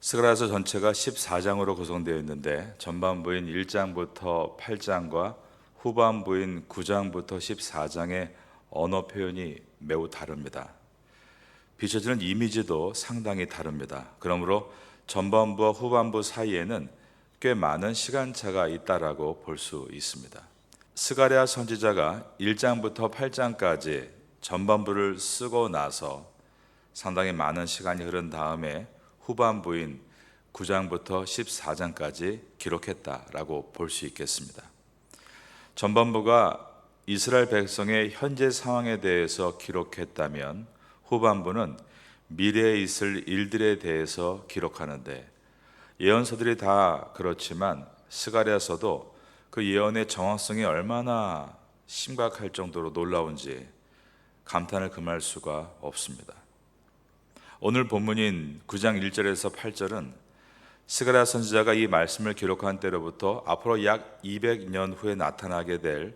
스가랴서 전체가 14장으로 구성되어 있는데 전반부인 1장부터 8장과 후반부인 9장부터 14장의 언어 표현이 매우 다릅니다. 비춰지는 이미지도 상당히 다릅니다. 그러므로 전반부와 후반부 사이에는 꽤 많은 시간차가 있다라고 볼 수 있습니다. 스가랴 선지자가 1장부터 8장까지 전반부를 쓰고 나서 상당히 많은 시간이 흐른 다음에 후반부인 9장부터 14장까지 기록했다라고 볼 수 있겠습니다. 전반부가 이스라엘 백성의 현재 상황에 대해서 기록했다면 후반부는 미래에 있을 일들에 대해서 기록하는데, 예언서들이 다 그렇지만 스가랴서도 그 예언의 정확성이 얼마나 심각할 정도로 놀라운지 감탄을 금할 수가 없습니다. 오늘 본문인 9장 1절에서 8절은 스가랴 선지자가 이 말씀을 기록한 때로부터 앞으로 약 200년 후에 나타나게 될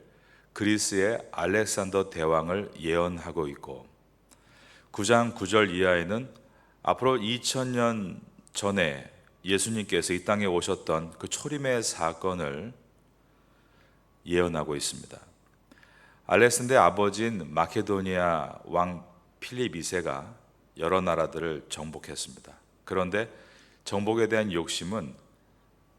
그리스의 알렉산더 대왕을 예언하고 있고, 9장 9절 이하에는 앞으로 2000년 전에 예수님께서 이 땅에 오셨던 그 초림의 사건을 예언하고 있습니다. 알렉산더의 아버지인 마케도니아 왕 필립 2세가 여러 나라들을 정복했습니다. 그런데 정복에 대한 욕심은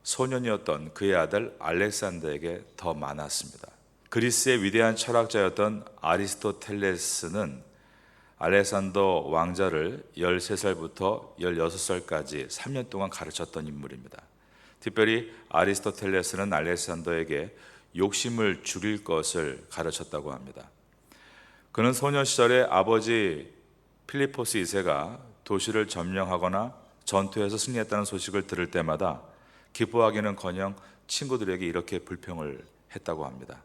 소년이었던 그의 아들 알렉산더에게 더 많았습니다. 그리스의 위대한 철학자였던 아리스토텔레스는 알렉산더 왕자를 13살부터 16살까지 3년 동안 가르쳤던 인물입니다. 특별히 아리스토텔레스는 알렉산더에게 욕심을 죽일 것을 가르쳤다고 합니다. 그는 소년 시절에 아버지 필리포스 2세가 도시를 점령하거나 전투에서 승리했다는 소식을 들을 때마다 기뻐하기는커녕 친구들에게 이렇게 불평을 했다고 합니다.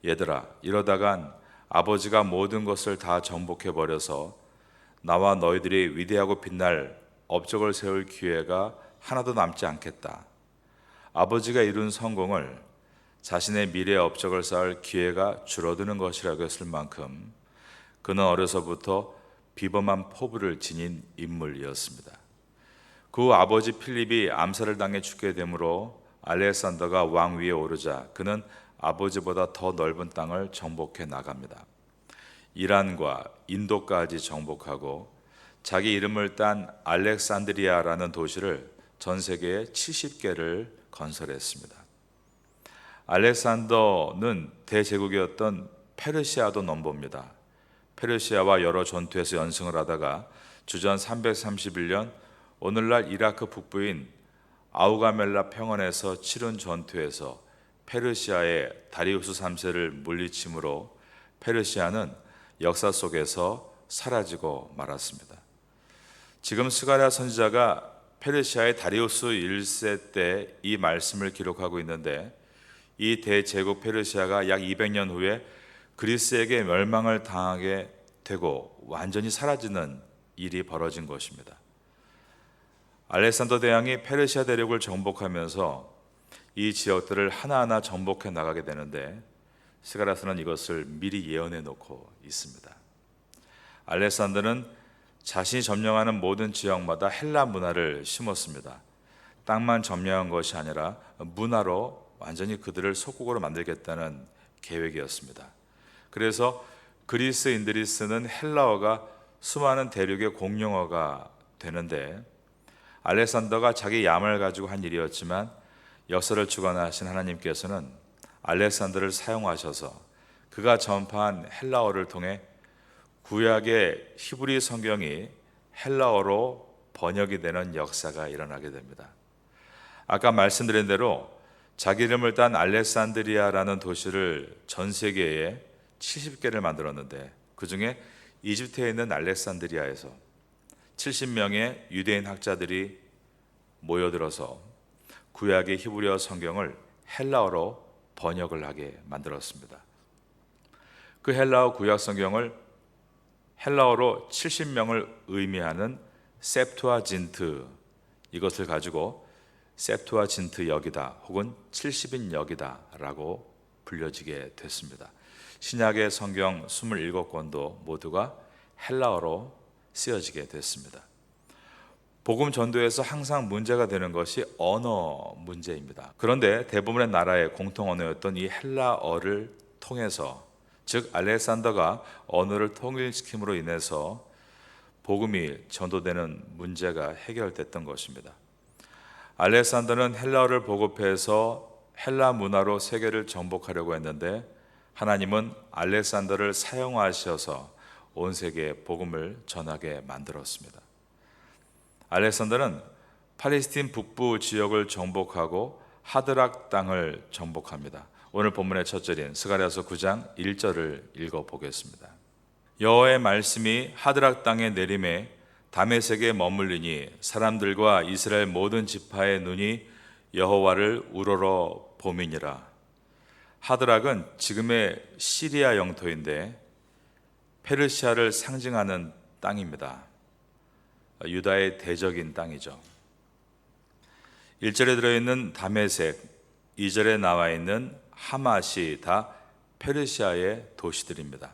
얘들아, 이러다간 아버지가 모든 것을 다 정복해버려서 나와 너희들이 위대하고 빛날 업적을 세울 기회가 하나도 남지 않겠다. 아버지가 이룬 성공을 자신의 미래의 업적을 쌓을 기회가 줄어드는 것이라고 했을 만큼 그는 어려서부터 비범한 포부를 지닌 인물이었습니다. 그 후 아버지 필립이 암살을 당해 죽게 되므로 알렉산더가 왕 위에 오르자 그는 아버지보다 더 넓은 땅을 정복해 나갑니다. 이란과 인도까지 정복하고 자기 이름을 딴 알렉산드리아라는 도시를 전 세계에 70개를 건설했습니다. 알렉산더는 대제국이었던 페르시아도 넘봅니다. 페르시아와 여러 전투에서 연승을 하다가 주전 331년 오늘날 이라크 북부인 아우가멜라 평원에서 치른 전투에서 페르시아의 다리우스 3세를 물리침으로 페르시아는 역사 속에서 사라지고 말았습니다. 지금 스가랴 선지자가 페르시아의 다리우스 1세 때 이 말씀을 기록하고 있는데, 이 대제국 페르시아가 약 200년 후에 그리스에게 멸망을 당하게 되고 완전히 사라지는 일이 벌어진 것입니다. 알렉산더 대왕이 페르시아 대륙을 정복하면서 이 지역들을 하나하나 정복해 나가게 되는데, 스가랴서는 이것을 미리 예언해 놓고 있습니다. 알렉산더는 자신이 점령하는 모든 지역마다 헬라 문화를 심었습니다. 땅만 점령한 것이 아니라 문화로 완전히 그들을 속국으로 만들겠다는 계획이었습니다. 그래서 그리스인들이 쓰는 헬라어가 수많은 대륙의 공용어가 되는데, 알렉산더가 자기 야망을 가지고 한 일이었지만 역사를 주관하신 하나님께서는 알렉산더를 사용하셔서 그가 전파한 헬라어를 통해 구약의 히브리 성경이 헬라어로 번역이 되는 역사가 일어나게 됩니다. 아까 말씀드린 대로 자기 이름을 딴 알렉산드리아라는 도시를 전 세계에 70개를 만들었는데, 그 중에 이집트에 있는 알렉산드리아에서 70명의 유대인 학자들이 모여들어서 구약의 히브리어 성경을 헬라어로 번역을 하게 만들었습니다. 그 헬라어 구약 성경을 헬라어로 70명을 의미하는 셉투아진트, 이것을 가지고 셉투아진트 역이다 혹은 70인 역이다 라고 불려지게 됐습니다. 신약의 성경 27권도 모두가 헬라어로 쓰여지게 됐습니다. 복음 전도에서 항상 문제가 되는 것이 언어 문제입니다. 그런데 대부분의 나라의 공통 언어였던 이 헬라어를 통해서, 즉 알렉산더가 언어를 통일시킴으로 인해서 복음이 전도되는 문제가 해결됐던 것입니다. 알렉산더는 헬라어를 보급해서 헬라 문화로 세계를 정복하려고 했는데 하나님은 알렉산더를 사용하셔서 온 세계에 복음을 전하게 만들었습니다. 알렉산더는 팔레스틴 북부 지역을 정복하고 하드락 땅을 정복합니다. 오늘 본문의 첫 절인 스가랴서 9장 1절을 읽어보겠습니다. 여호와의 말씀이 하드락 땅에 내림에 다메섹에 머물리니 사람들과 이스라엘 모든 지파의 눈이 여호와를 우러러 봄이니라. 하드락은 지금의 시리아 영토인데 페르시아를 상징하는 땅입니다. 유다의 대적인 땅이죠. 1절에 들어있는 다메섹, 2절에 나와 있는 하맛이 다 페르시아의 도시들입니다.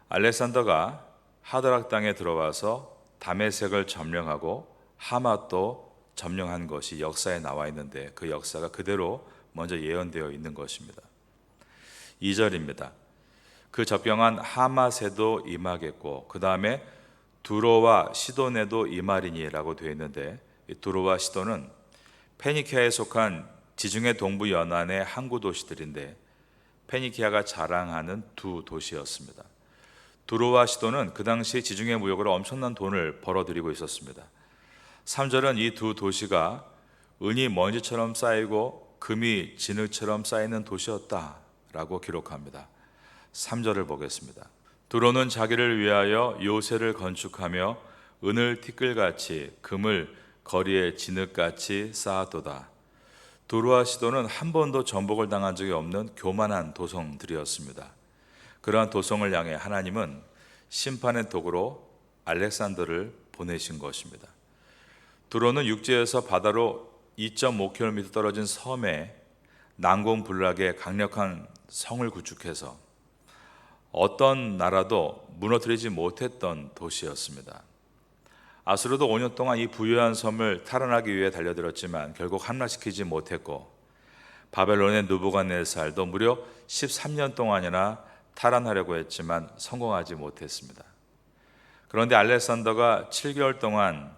알렉산더가 하드락 땅에 들어와서 다메섹을 점령하고 하맛도 점령한 것이 역사에 나와 있는데 그 역사가 그대로 먼저 예언되어 있는 것입니다. 2절입니다. 그 접경한 하맛에도 임하겠고 그 다음에 두로와 시돈에도 임하리니라고 되어 있는데, 두로와 시돈은 페니키아에 속한 지중해 동부 연안의 항구 도시들인데 페니키아가 자랑하는 두 도시였습니다. 두로와 시돈은 그 당시 지중해 무역으로 엄청난 돈을 벌어들이고 있었습니다. 3절은 이 두 도시가 은이 먼지처럼 쌓이고 금이 진흙처럼 쌓이는 도시였다라고 기록합니다. 3절을 보겠습니다. 두로는 자기를 위하여 요새를 건축하며 은을 티끌같이 금을 거리에 진흙같이 쌓았도다. 두로와 시돈은 한 번도 정복을 당한 적이 없는 교만한 도성들이었습니다. 그러한 도성을 향해 하나님은 심판의 도구로 알렉산더를 보내신 것입니다. 두로는 육지에서 바다로 2.5km 떨어진 섬에 난공불락의 강력한 성을 구축해서 어떤 나라도 무너뜨리지 못했던 도시였습니다. 아수르도 5년 동안 이 부유한 섬을 탈환하기 위해 달려들었지만 결국 함락시키지 못했고, 바벨론의 느부갓네살도 무려 13년 동안이나 탈환하려고 했지만 성공하지 못했습니다. 그런데 알렉산더가 7개월 동안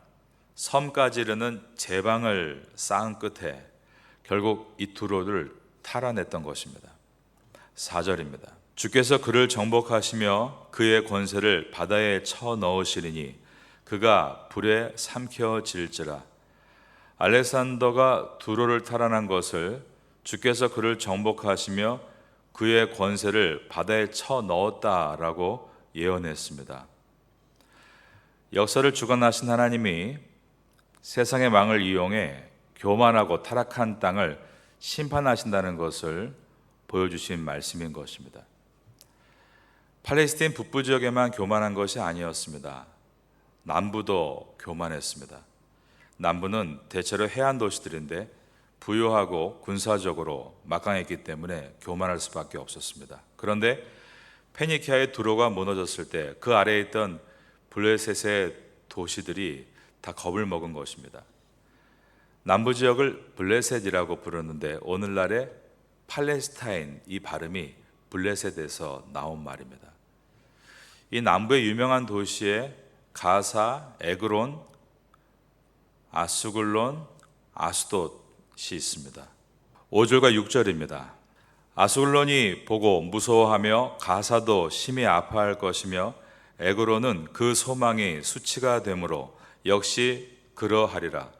섬까지 이르는 제방을 쌓은 끝에 결국 이 두로를 탈환했던 것입니다. 4절입니다. 주께서 그를 정복하시며 그의 권세를 바다에 쳐 넣으시리니 그가 불에 삼켜질지라. 알렉산더가 두로를 탈환한 것을 주께서 그를 정복하시며 그의 권세를 바다에 쳐 넣었다라고 예언했습니다. 역사를 주관하신 하나님이 세상의 망을 이용해 교만하고 타락한 땅을 심판하신다는 것을 보여주신 말씀인 것입니다. 팔레스틴 북부 지역에만 교만한 것이 아니었습니다. 남부도 교만했습니다. 남부는 대체로 해안 도시들인데 부유하고 군사적으로 막강했기 때문에 교만할 수밖에 없었습니다. 그런데 페니키아의 두로가 무너졌을 때 그 아래에 있던 블레셋의 도시들이 다 겁을 먹은 것입니다. 남부 지역을 블레셋이라고 부르는데 오늘날의 팔레스타인, 이 발음이 블레셋에서 나온 말입니다. 이 남부의 유명한 도시에 가사, 에그론, 아수글론, 아스돗이 있습니다. 5절과 6절입니다. 아수글론이 보고 무서워하며 가사도 심히 아파할 것이며 에그론은 그 소망이 수치가 되므로 역시 그러하리라.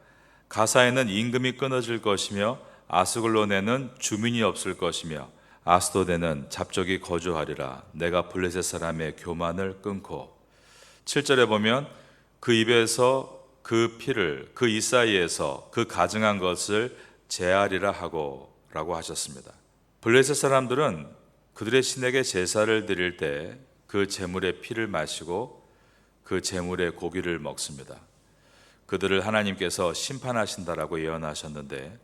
가사에는 임금이 끊어질 것이며 아스글론에는 주민이 없을 것이며 아스돗에는 잡족이 거주하리라. 내가 블레셋 사람의 교만을 끊고. 7절에 보면 그 입에서 그 피를 그 이 사이에서 그 가증한 것을 제하리라 하고 라고 하셨습니다. 블레셋 사람들은 그들의 신에게 제사를 드릴 때 그 제물의 피를 마시고 그 제물의 고기를 먹습니다. 그들을 하나님께서 심판하신다라고 예언하셨는데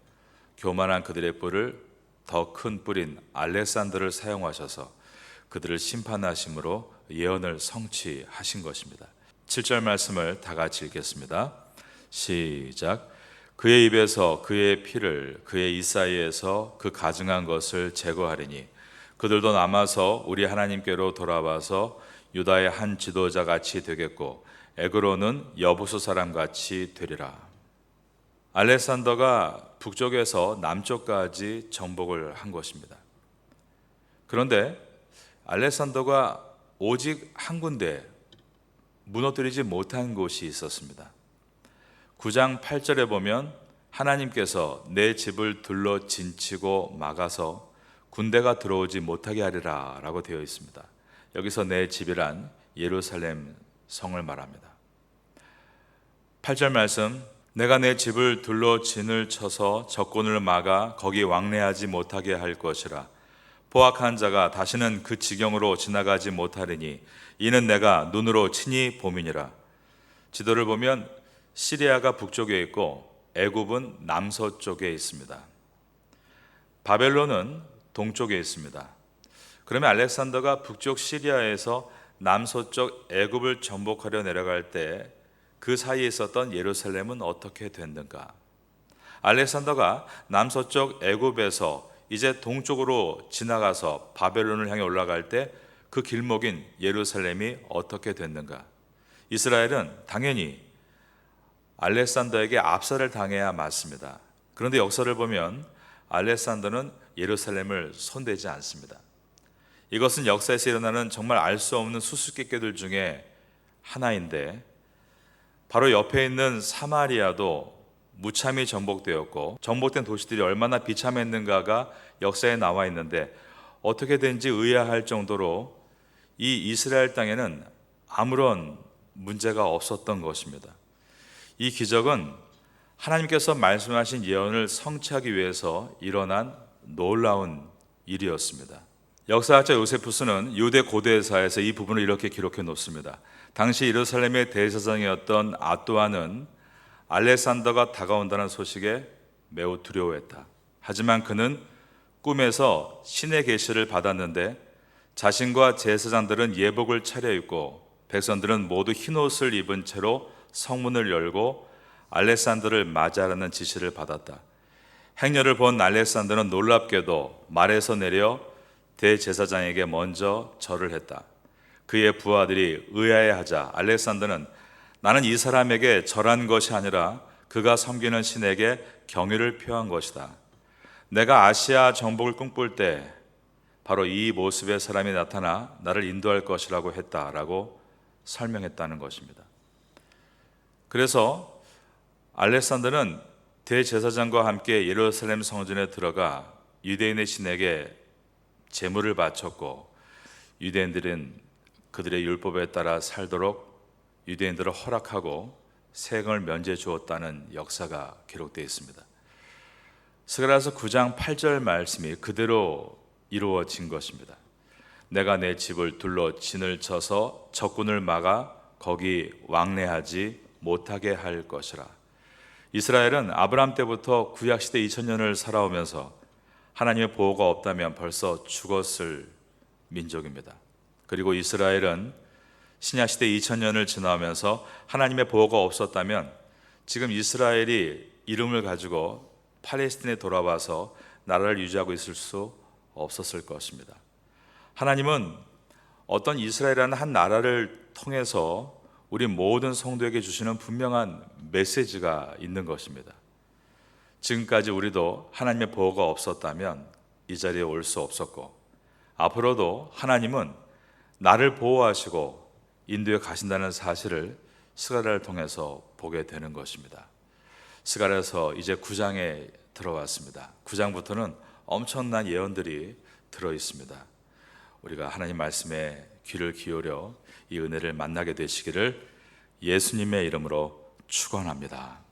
교만한 그들의 뿔을 더 큰 뿔인 알렉산더를 사용하셔서 그들을 심판하심으로 예언을 성취하신 것입니다. 7절 말씀을 다 같이 읽겠습니다. 시작. 그의 입에서 그의 피를 그의 이사이에서 그 가증한 것을 제거하리니 그들도 남아서 우리 하나님께로 돌아와서 유다의 한 지도자 같이 되겠고 에그로는 여부수 사람 같이 되리라. 알렉산더가 북쪽에서 남쪽까지 정복을 한 것입니다. 그런데 알렉산더가 오직 한 군데 무너뜨리지 못한 곳이 있었습니다. 9장 8절에 보면 하나님께서 내 집을 둘러 진치고 막아서 군대가 들어오지 못하게 하리라 라고 되어 있습니다. 여기서 내 집이란 예루살렘 성을 말합니다. 8절 말씀, 내가 내 집을 둘러 진을 쳐서 적군을 막아 거기 왕래하지 못하게 할 것이라. 포악한 자가 다시는 그 지경으로 지나가지 못하리니 이는 내가 눈으로 친히 봄이니라. 지도를 보면 시리아가 북쪽에 있고 애굽은 남서쪽에 있습니다. 바벨론은 동쪽에 있습니다. 그러면 알렉산더가 북쪽 시리아에서 남서쪽 애굽을 정복하려 내려갈 때 그 사이에 있었던 예루살렘은 어떻게 됐는가? 알렉산더가 남서쪽 애굽에서 이제 동쪽으로 지나가서 바벨론을 향해 올라갈 때 그 길목인 예루살렘이 어떻게 됐는가? 이스라엘은 당연히 알렉산더에게 압살을 당해야 맞습니다. 그런데 역사를 보면 알렉산더는 예루살렘을 손대지 않습니다. 이것은 역사에서 일어나는 정말 알 수 없는 수수께끼들 중에 하나인데, 바로 옆에 있는 사마리아도 무참히 정복되었고 정복된 도시들이 얼마나 비참했는가가 역사에 나와 있는데 어떻게 된지 의아할 정도로 이 이스라엘 땅에는 아무런 문제가 없었던 것입니다. 이 기적은 하나님께서 말씀하신 예언을 성취하기 위해서 일어난 놀라운 일이었습니다. 역사학자 요세푸스는 유대 고대사에서 이 부분을 이렇게 기록해 놓습니다. 당시 예루살렘의 대제사장이었던 아또아는 알렉산더가 다가온다는 소식에 매우 두려워했다. 하지만 그는 꿈에서 신의 계시를 받았는데 자신과 제사장들은 예복을 차려입고 백성들은 모두 흰옷을 입은 채로 성문을 열고 알렉산더를 맞이하라는 지시를 받았다. 행렬을 본 알렉산더는 놀랍게도 말에서 내려 대제사장에게 먼저 절을 했다. 그의 부하들이 의아해하자 알렉산더는 나는 이 사람에게 절한 것이 아니라 그가 섬기는 신에게 경의를 표한 것이다. 내가 아시아 정복을 꿈꿀 때 바로 이 모습의 사람이 나타나 나를 인도할 것이라고 했다라고 설명했다는 것입니다. 그래서 알렉산더는 대제사장과 함께 예루살렘 성전에 들어가 유대인의 신에게 제물을 바쳤고 유대인들은 그들의 율법에 따라 살도록 유대인들을 허락하고 세금을 면제해 주었다는 역사가 기록되어 있습니다. 스가랴서 9장 8절 말씀이 그대로 이루어진 것입니다. 내가 내 집을 둘러 진을 쳐서 적군을 막아 거기 왕래하지 못하게 할 것이라. 이스라엘은 아브라함 때부터 구약시대 2000년을 살아오면서 하나님의 보호가 없다면 벌써 죽었을 민족입니다. 그리고 이스라엘은 신약시대 2000년을 지나면서 하나님의 보호가 없었다면 지금 이스라엘이 이름을 가지고 팔레스틴에 돌아와서 나라를 유지하고 있을 수 없었을 것입니다. 하나님은 어떤 이스라엘이라는 한 나라를 통해서 우리 모든 성도에게 주시는 분명한 메시지가 있는 것입니다. 지금까지 우리도 하나님의 보호가 없었다면 이 자리에 올 수 없었고 앞으로도 하나님은 나를 보호하시고 인도에 가신다는 사실을 스가랴를 통해서 보게 되는 것입니다. 스가랴서 이제 9장에 들어왔습니다. 9장부터는 엄청난 예언들이 들어 있습니다. 우리가 하나님 말씀에 귀를 기울여 이 은혜를 만나게 되시기를 예수님의 이름으로 축원합니다.